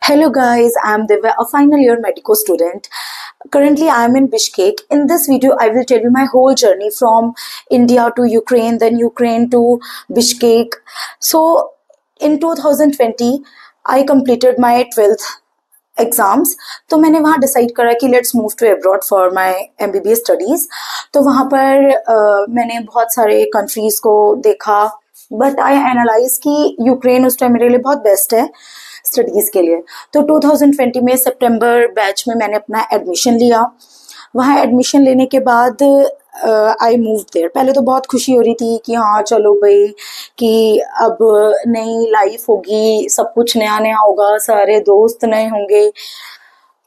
Hello guys, I am Divya, a final year medical student. Currently I am in Bishkek. In this video I will tell you my whole journey from India to Ukraine, then Ukraine to Bishkek. So in 2020 I completed my 12th exams. तो मैंने वहाँ decide करा कि let's move to abroad for my MBBS studies. तो वहाँ पर मैंने बहुत सारे कंट्रीज़ को देखा, बट आई एनालाइज कि यूक्रेन उस टाइम मेरे लिए बहुत बेस्ट है स्टडीज़ के लिए। तो 2020 में सितंबर बैच में मैंने अपना एडमिशन लिया। वहाँ एडमिशन लेने के बाद आई मूव देयर। पहले तो बहुत खुशी हो रही थी कि हाँ चलो भाई कि अब नई लाइफ होगी, सब कुछ नया नया होगा, सारे दोस्त नए होंगे,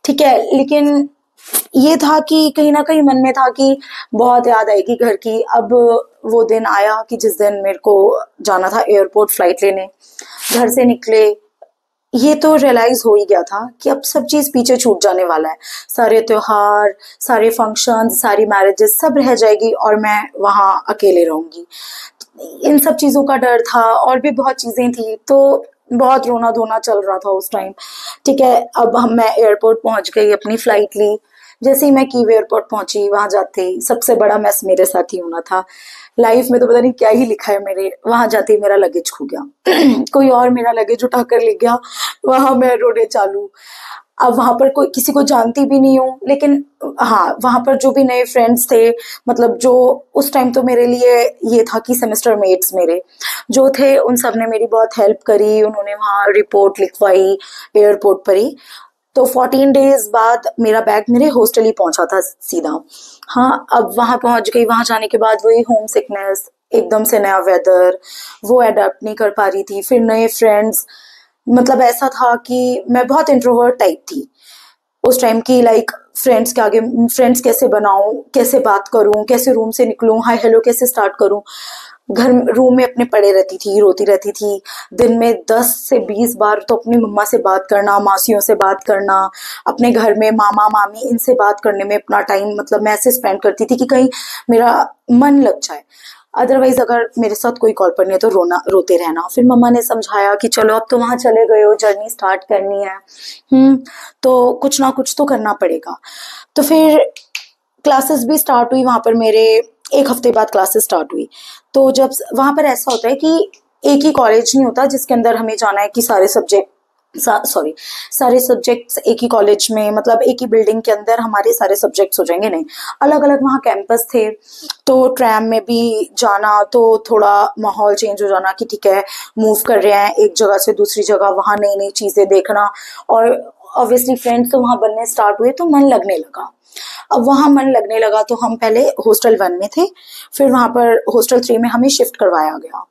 ठीक है। लेकिन ये था कि कहीं ना कहीं मन में था कि बहुत याद आएगी घर की। अब वो दिन आया कि जिस दिन मेरे को जाना था एयरपोर्ट फ्लाइट लेने, घर से निकले, ये तो रियलाइज हो ही गया था कि अब सब चीज पीछे छूट जाने वाला है। सारे त्योहार, सारे फंक्शंस, सारी मैरिजेस सब रह जाएगी और मैं वहाँ अकेले रहूंगी। इन सब चीजों का डर था और भी बहुत चीजें थी, तो बहुत रोना धोना चल रहा था उस टाइम, ठीक है। अब मैं एयरपोर्ट पहुंच गई, अपनी फ्लाइट ली। जैसे ही मैं कीव एयरपोर्ट पहुंची, वहां जाते ही सबसे बड़ा मैस मेरे साथ ही होना था। लाइफ में तो पता नहीं क्या ही लिखा है मेरे। वहां जाते ही मेरा लगेज खो गया कोई और मेरा लगेज उठा कर ले गया। वहां मैं रोने चालू। अब वहां पर कोई किसी को जानती भी नहीं हूँ, लेकिन हाँ वहां पर जो भी नए फ्रेंड्स थे, मतलब जो उस टाइम तो मेरे लिए ये था कि सेमेस्टर मेट्स मेरे जो थे, उन सब ने मेरी बहुत हेल्प करी। उन्होंने वहाँ रिपोर्ट लिखवाई एयरपोर्ट पर ही। तो 14 डेज बाद मेरा बैग मेरे हॉस्टल ही पहुंचा था सीधा। हाँ, अब वहां पहुंच गई। वहां जाने के बाद वही होम सिकनेस, एकदम से नया वेदर, वो अडेप्ट नहीं कर पा रही थी। फिर नए फ्रेंड्स, मतलब ऐसा था कि मैं बहुत इंट्रोवर्ट टाइप थी उस टाइम की। लाइक फ्रेंड्स के आगे फ्रेंड्स कैसे बनाऊं, कैसे बात करूं, कैसे रूम से निकलूं, हाय हेलो कैसे स्टार्ट करूं। घर रूम में अपने पड़े रहती थी, रोती रहती थी। दिन में 10 से 20 बार तो अपनी मम्मा से बात करना, मासियों से बात करना, अपने घर में मामा मामी इनसे बात करने में अपना टाइम मतलब मैं ऐसे स्पेंड करती थी कि कहीं मेरा मन लग जाए। अदरवाइज अगर मेरे साथ कोई कॉल पर नहीं है तो रोते रहना। फिर मम्मा ने समझाया कि चलो अब तो वहां चले गए हो, जर्नी स्टार्ट करनी है, तो कुछ ना कुछ तो करना पड़ेगा। तो फिर क्लासेस भी स्टार्ट हुई वहां पर मेरे। एक हफ्ते बाद क्लासेस स्टार्ट हुई। तो जब वहां पर ऐसा होता है कि एक ही कॉलेज नहीं होता जिसके अंदर हमें जाना है कि सारे सब्जेक्ट्स एक ही कॉलेज में, मतलब एक ही बिल्डिंग के अंदर हमारे सारे सब्जेक्ट्स हो जाएंगे, नहीं, अलग अलग वहाँ कैंपस थे। तो ट्रैम में भी जाना तो थोड़ा माहौल चेंज हो जाना कि ठीक है मूव कर रहे हैं एक जगह से दूसरी जगह, वहाँ नई नई चीजें देखना। और ऑब्वियसली फ्रेंड्स तो वहाँ बनने स्टार्ट हुए, तो मन लगने लगा। अब वहां मन लगने लगा तो हम पहले हॉस्टल 1 में थे, फिर वहां पर हॉस्टल 3 में हमें शिफ्ट करवाया गया।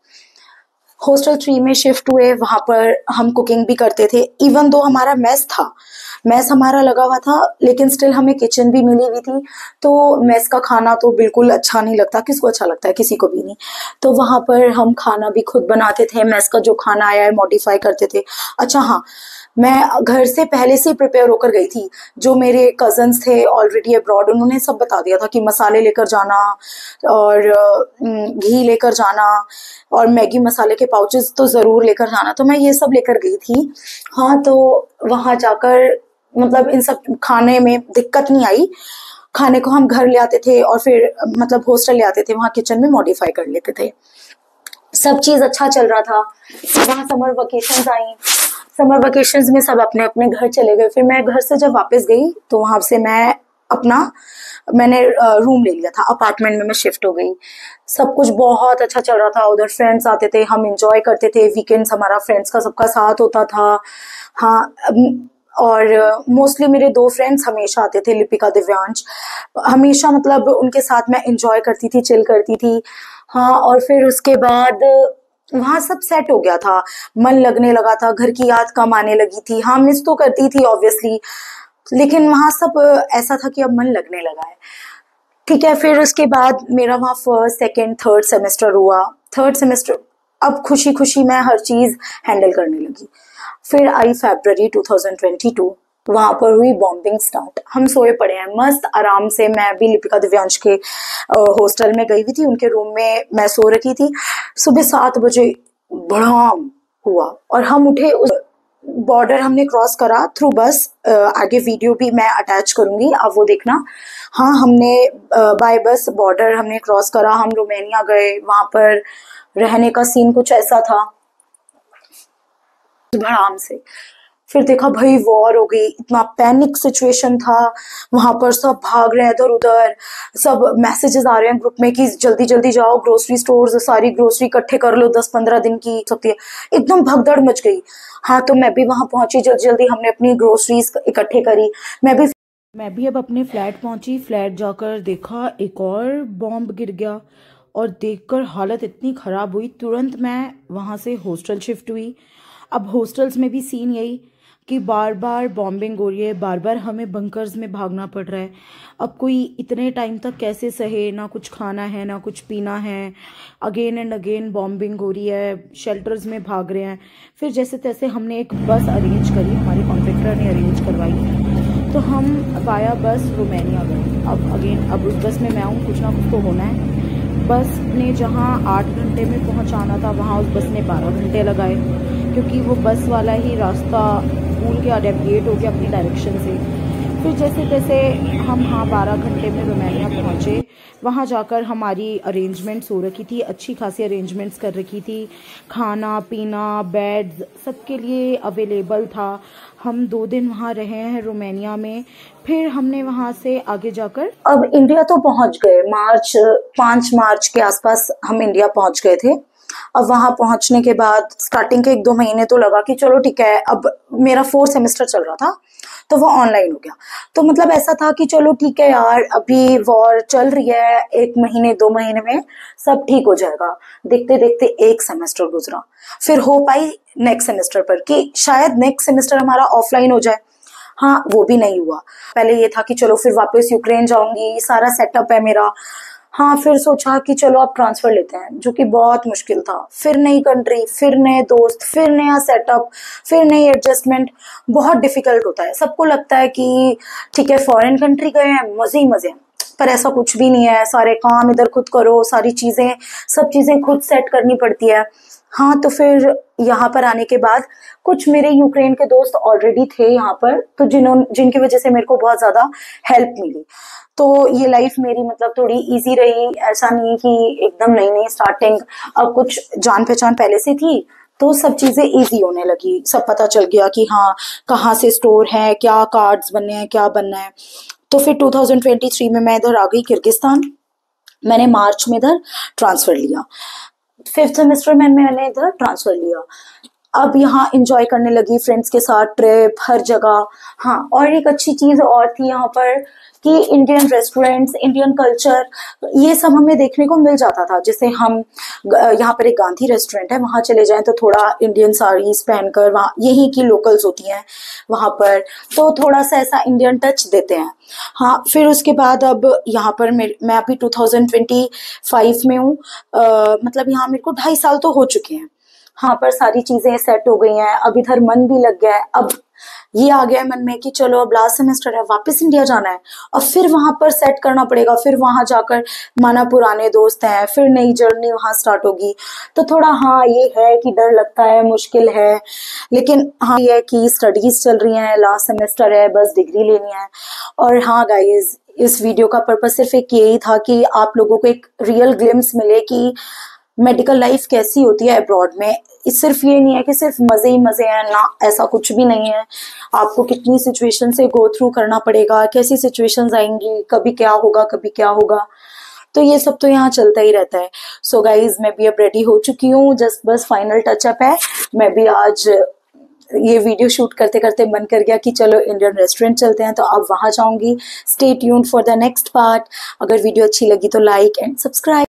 हॉस्टल 3 में शिफ्ट हुए, वहां पर हम कुकिंग भी करते थे। इवन दो हमारा मेस था, मेस हमारा लगा हुआ था, लेकिन स्टिल हमें किचन भी मिली हुई थी। तो मेस का खाना तो बिल्कुल अच्छा नहीं लगता, किसको अच्छा लगता है, किसी को भी नहीं। तो वहां पर हम खाना भी खुद बनाते थे, मेस का जो खाना आया है मॉडिफाई करते थे। अच्छा हाँ, मैं घर से पहले से प्रिपेयर होकर गई थी। जो मेरे कजन्स थे ऑलरेडी अब्रॉड, उन्होंने सब बता दिया था कि मसाले लेकर जाना और घी लेकर जाना और मैगी मसाले के पाउचेस तो जरूर लेकर जाना। तो मैं ये सब लेकर गई थी। हाँ, तो वहां जाकर मतलब इन सब खाने में दिक्कत नहीं आई। खाने को हम घर ले आते थे और फिर मतलब हॉस्टल ले आते थे, वहां किचन में मॉडिफाई कर लेते थे। सब चीज अच्छा चल रहा था। वहां समर वेकेशंस आई। समर वेकेशंस में सब अपने अपने घर चले गए। फिर मैं घर से जब वापस गई तो वहां से मैंने रूम ले लिया था, अपार्टमेंट में मैं शिफ्ट हो गई। सब कुछ बहुत अच्छा चल रहा था। उधर फ्रेंड्स आते थे, हम एंजॉय करते थे। वीकेंड्स हमारा फ्रेंड्स का सबका साथ होता था। हाँ, और मोस्टली मेरे 2 फ्रेंड्स हमेशा आते थे, लिपिका दिव्यांश। हमेशा मतलब उनके साथ मैं एंजॉय करती थी, चिल करती थी। हाँ, और फिर उसके बाद वहां सब सेट हो गया था, मन लगने लगा था, घर की याद कम आने लगी थी। हाँ, मिस तो करती थी ऑब्वियसली, लेकिन वहां सब ऐसा था कि अब मन लगने लगा है, ठीक है। फिर उसके बाद मेरा वहाँ फर्स्ट सेकेंड थर्ड सेमेस्टर हुआ। थर्ड सेमेस्टर अब खुशी खुशी मैं हर चीज हैंडल करने लगी। फिर आई फरवरी 2022, वहां पर हुई बॉम्बिंग स्टार्ट। हम सोए पड़े हैं मस्त आराम से। मैं भी लिपिका दिव्यांश के हॉस्टल में गई हुई थी, उनके रूम में मैं सो रखी थी। सुबह 7 बजे बड़ाम हुआ और हम उठे। बॉर्डर हमने क्रॉस करा थ्रू बस। आगे वीडियो भी मैं अटैच करूंगी, आप वो देखना। हाँ, हमने बाय बस बॉर्डर हमने क्रॉस करा, हम रोमानिया गए। वहां पर रहने का सीन कुछ ऐसा था, आराम से। फिर देखा भाई वॉर हो गई, इतना पैनिक सिचुएशन था वहां पर, सब भाग रहे हैं इधर उधर, सब मैसेजेस आ रहे हैं ग्रुप में कि जल्दी जल्दी जाओ ग्रोसरी स्टोर्स, सारी ग्रोसरी इकट्ठे कर लो, 10-15 दिन की सकती है। एकदम भगदड़ मच गई। हाँ, तो मैं भी वहां पहुंची, जल्दी जल्दी हमने अपनी ग्रोसरीज इकट्ठे करी। मैं भी अब अपने फ्लैट पहुंची। फ्लैट जाकर देखा एक और बॉम्ब गिर गया, और देखकर हालत इतनी ख़राब हुई, तुरंत मैं वहाँ से हॉस्टल शिफ्ट हुई। अब हॉस्टल्स में भी सीन यही कि बार बार बॉम्बिंग हो रही है, बार बार हमें बंकर्स में भागना पड़ रहा है। अब कोई इतने टाइम तक कैसे सहे, ना कुछ खाना है ना कुछ पीना है, अगेन एंड अगेन बॉम्बिंग हो रही है, शेल्टर्स में भाग रहे हैं। फिर जैसे तैसे हमने एक बस अरेंज करी, हमारे कॉन्ट्रैक्टर ने अरेंज करवाई, तो हम वाया बस रोमानिया गए। अब उस बस में मैं हूँ, कुछ ना कुछ तो होना है। बस ने जहाँ 8 घंटे में पहुँचाना था, वहाँ उस बस ने 12 घंटे लगाए, क्योंकि वो बस वाला ही रास्ता भूल गया, डेविएट हो गया अपनी डायरेक्शन से। फिर जैसे तैसे हम 12 घंटे में रोमानिया पहुँचे। वहाँ जाकर हमारी अरेंजमेंट्स हो रखी थी, अच्छी खासी अरेंजमेंट्स कर रखी थी, खाना पीना बेड्स सबके लिए अवेलेबल था। हम 2 दिन वहाँ रहे हैं रोमानिया में। फिर हमने वहाँ से आगे जाकर अब इंडिया तो पहुँच गए। 5 मार्च के आसपास हम इंडिया पहुँच गए थे। अब वहां पहुंचने के बाद स्टार्टिंग के 1-2 महीने तो लगा कि चलो ठीक है, अब मेरा 4th सेमेस्टर चल रहा था तो वो ऑनलाइन हो गया। तो मतलब ऐसा था कि चलो ठीक है यार, अभी वॉर चल रही है, 1 महीने 2 महीने में सब ठीक हो जाएगा। देखते देखते 1 सेमेस्टर गुजरा, फिर हो पाई नेक्स्ट सेमेस्टर पर कि शायद नेक्स्ट सेमेस्टर हमारा ऑफलाइन हो जाए। हाँ, वो भी नहीं हुआ। पहले ये था कि चलो फिर वापस यूक्रेन जाऊंगी, सारा सेटअप है मेरा। हाँ, फिर सोचा कि चलो अब ट्रांसफर लेते हैं, जो कि बहुत मुश्किल था। फिर नई कंट्री, फिर नए दोस्त, फिर नया सेटअप, फिर नई एडजस्टमेंट, बहुत डिफिकल्ट होता है। सबको लगता है कि ठीक है फॉरेन कंट्री गए हैं, मजे ही मजे हैं, पर ऐसा कुछ भी नहीं है। सारे काम इधर खुद करो, सारी चीजें सब चीजें खुद सेट करनी पड़ती है। हाँ, तो फिर यहाँ पर आने के बाद कुछ मेरे यूक्रेन के दोस्त ऑलरेडी थे यहाँ पर, तो जिनकी वजह से मेरे को बहुत ज्यादा हेल्प मिली। तो ये लाइफ मेरी मतलब थोड़ी इजी रही। ऐसा नहीं कि एकदम नई नई स्टार्टिंग, अब कुछ जान पहचान पहले से थी तो सब चीजें इजी होने लगी। सब पता चल गया कि हाँ कहाँ से स्टोर है, क्या कार्ड्स बनने हैं, क्या बनना है। तो फिर 2023 में मैं इधर आ गई किर्गिस्तान। मैंने मार्च में इधर ट्रांसफर लिया, 5th सेमेस्टर में मैंने इधर ट्रांसफर लिया। अब यहाँ एंजॉय करने लगी फ्रेंड्स के साथ, ट्रिप हर जगह। हाँ, और एक अच्छी चीज और थी यहाँ पर कि इंडियन रेस्टोरेंट्स, इंडियन कल्चर, ये सब हमें देखने को मिल जाता था। जैसे हम यहाँ पर एक गांधी रेस्टोरेंट है, वहाँ चले जाएं तो थोड़ा इंडियन साड़ीज पहनकर, वहाँ यही की लोकल्स होती हैं वहाँ पर, तो थोड़ा सा ऐसा इंडियन टच देते हैं। हाँ, फिर उसके बाद अब यहाँ पर मैं अभी 2025 में हूँ। मतलब यहाँ मेरे को 2.5 साल तो हो चुके हैं। हाँ, पर सारी चीजें सेट हो गई हैं, अब इधर मन भी लग गया है। अब ये आ गया है मन में कि चलो अब लास्ट सेमेस्टर है, वापस इंडिया जाना है और फिर वहां पर सेट करना पड़ेगा। फिर वहां जाकर माना पुराने दोस्त हैं, फिर नई जर्नी वहां स्टार्ट होगी। तो थोड़ा हाँ ये है कि डर लगता है, मुश्किल है, लेकिन हाँ ये है कि स्टडीज चल रही हैं, लास्ट सेमेस्टर है, बस डिग्री लेनी है। और हाँ गाइज, इस वीडियो का पर्पस सिर्फ एक यही था कि आप लोगों को एक रियल ग्लिम्स मिले कि मेडिकल लाइफ कैसी होती है अब्रॉड में। सिर्फ ये नहीं है कि सिर्फ मजे ही मजे हैं ना, ऐसा कुछ भी नहीं है। आपको कितनी सिचुएशन से गो थ्रू करना पड़ेगा, कैसी सिचुएशंस आएंगी, कभी क्या होगा कभी क्या होगा, तो ये सब तो यहाँ चलता ही रहता है। सो गाइज, मैं भी अब रेडी हो चुकी हूँ, जस्ट बस फाइनल टचअप है। मैं भी आज ये वीडियो शूट करते करते मन कर गया कि चलो इंडियन रेस्टोरेंट चलते हैं, तो अब वहां जाऊंगी। Stay tuned for the next part. अगर वीडियो अच्छी लगी तो लाइक एंड सब्सक्राइब।